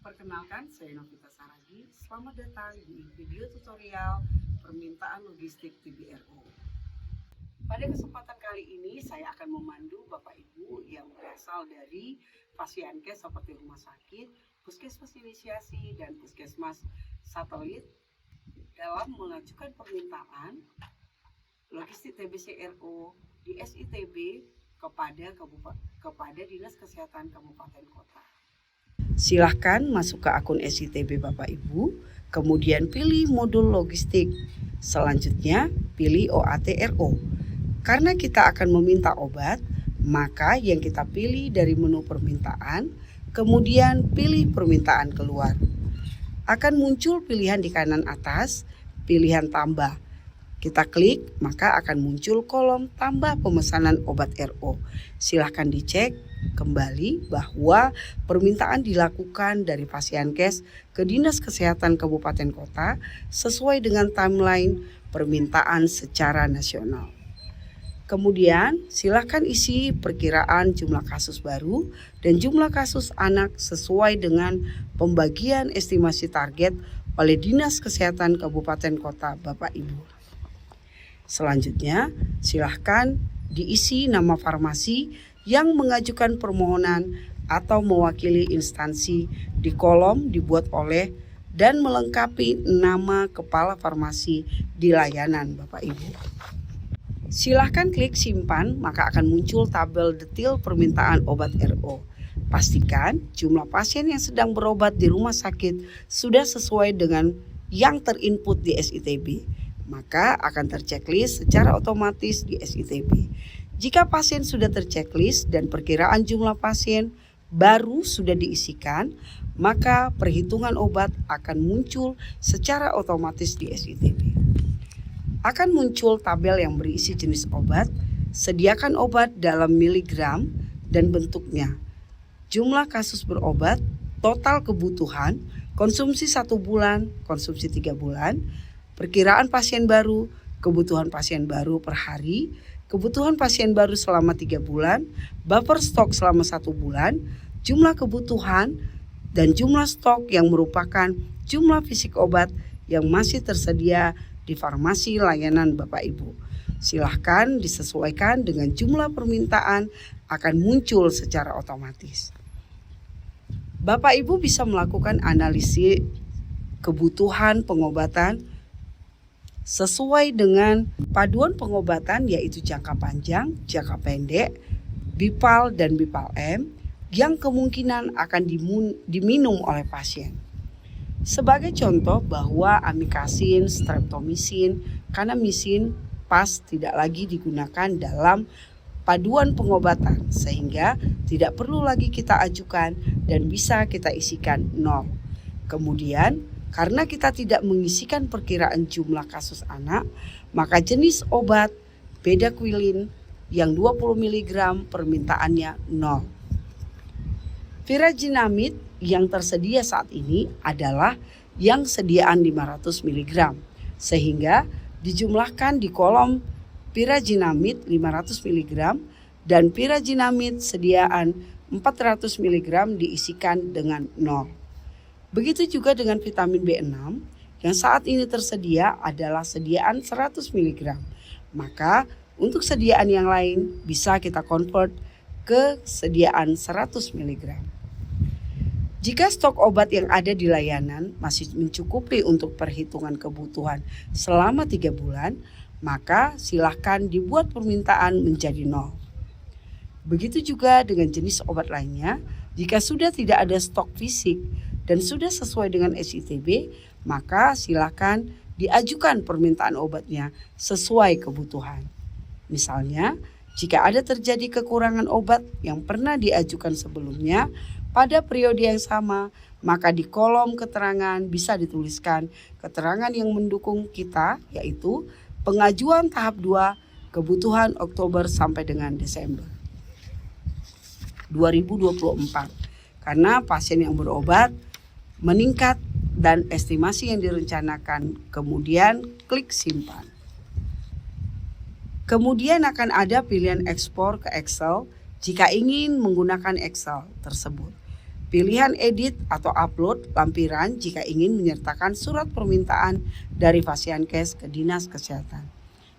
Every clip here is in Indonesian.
Perkenalkan, saya Novita Saragi. Selamat datang di video tutorial permintaan logistik TBRO. Pada kesempatan kali ini, saya akan memandu Bapak Ibu yang berasal dari Pasienkes seperti rumah sakit, puskesmas inisiasi, dan puskesmas satelit dalam mengajukan permintaan logistik TBCRO di SITB kepada Dinas Kesehatan Kabupaten Kota. Silahkan masuk ke akun SITB Bapak Ibu, kemudian pilih modul logistik. Selanjutnya pilih OATRO. Karena kita akan meminta obat, maka yang kita pilih dari menu permintaan, kemudian pilih permintaan keluar. Akan muncul pilihan di kanan atas, pilihan tambah. Kita klik, maka akan muncul kolom tambah pemesanan obat RO. Silahkan dicek kembali bahwa permintaan dilakukan dari Pasienkes ke Dinas Kesehatan Kabupaten Kota sesuai dengan timeline permintaan secara nasional. Kemudian silahkan isi perkiraan jumlah kasus baru dan jumlah kasus anak sesuai dengan pembagian estimasi target oleh Dinas Kesehatan Kabupaten Kota Bapak Ibu. Selanjutnya, silahkan diisi nama farmasi yang mengajukan permohonan atau mewakili instansi di kolom dibuat oleh dan melengkapi nama kepala farmasi di layanan Bapak Ibu. Silahkan klik simpan, maka akan muncul tabel detail permintaan obat RO. Pastikan jumlah pasien yang sedang berobat di rumah sakit sudah sesuai dengan yang terinput di SITB. Maka akan terchecklist secara otomatis di SITB. Jika pasien sudah terchecklist dan perkiraan jumlah pasien baru sudah diisikan, maka perhitungan obat akan muncul secara otomatis di SITB. Akan muncul tabel yang berisi jenis obat, sediakan obat dalam miligram dan bentuknya, jumlah kasus berobat, total kebutuhan, konsumsi 1 bulan, konsumsi 3 bulan, perkiraan pasien baru, kebutuhan pasien baru per hari, kebutuhan pasien baru selama 3 bulan, buffer stok selama 1 bulan, jumlah kebutuhan, dan jumlah stok yang merupakan jumlah fisik obat yang masih tersedia di farmasi layanan Bapak Ibu. Silahkan disesuaikan dengan jumlah permintaan akan muncul secara otomatis. Bapak Ibu bisa melakukan analisis kebutuhan pengobatan sesuai dengan paduan pengobatan yaitu jangka panjang, jangka pendek, BIPAL dan BIPAL-M yang kemungkinan akan diminum oleh pasien. Sebagai contoh bahwa amikasin, streptomisin, kanamisin pas tidak lagi digunakan dalam paduan pengobatan sehingga tidak perlu lagi kita ajukan dan bisa kita isikan 0. Kemudian karena kita tidak mengisikan perkiraan jumlah kasus anak, maka jenis obat bedaquiline yang 20 mg permintaannya 0. Viraginamid yang tersedia saat ini adalah yang sediaan 500 mg, sehingga dijumlahkan di kolom viraginamid 500 mg dan viraginamid sediaan 400 mg diisikan dengan 0. Begitu juga dengan vitamin B6 yang saat ini tersedia adalah sediaan 100 mg. Maka untuk sediaan yang lain bisa kita convert ke sediaan 100 mg. Jika stok obat yang ada di layanan masih mencukupi untuk perhitungan kebutuhan selama 3 bulan, maka silahkan dibuat permintaan menjadi 0. Begitu juga dengan jenis obat lainnya, jika sudah tidak ada stok fisik dan sudah sesuai dengan SITB, maka silakan diajukan permintaan obatnya sesuai kebutuhan. Misalnya, jika ada terjadi kekurangan obat yang pernah diajukan sebelumnya pada periode yang sama, maka di kolom keterangan bisa dituliskan keterangan yang mendukung kita, yaitu pengajuan tahap 2 kebutuhan Oktober sampai dengan Desember 2024. Karena pasien yang berobat meningkat dan estimasi yang direncanakan, kemudian klik simpan. Kemudian akan ada pilihan ekspor ke Excel jika ingin menggunakan Excel tersebut. Pilihan edit atau upload lampiran jika ingin menyertakan surat permintaan dari Fasiankes ke Dinas Kesehatan.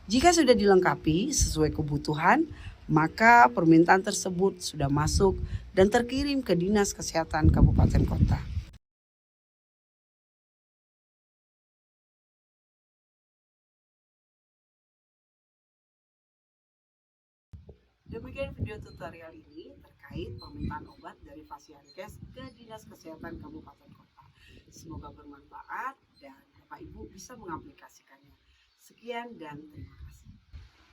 Jika sudah dilengkapi sesuai kebutuhan, maka permintaan tersebut sudah masuk dan terkirim ke Dinas Kesehatan Kabupaten Kota. Demikian video tutorial ini terkait permintaan obat dari Fasiankes ke Dinas Kesehatan Kabupaten Kota. Semoga bermanfaat dan Bapak Ibu bisa mengaplikasikannya. Sekian dan terima kasih.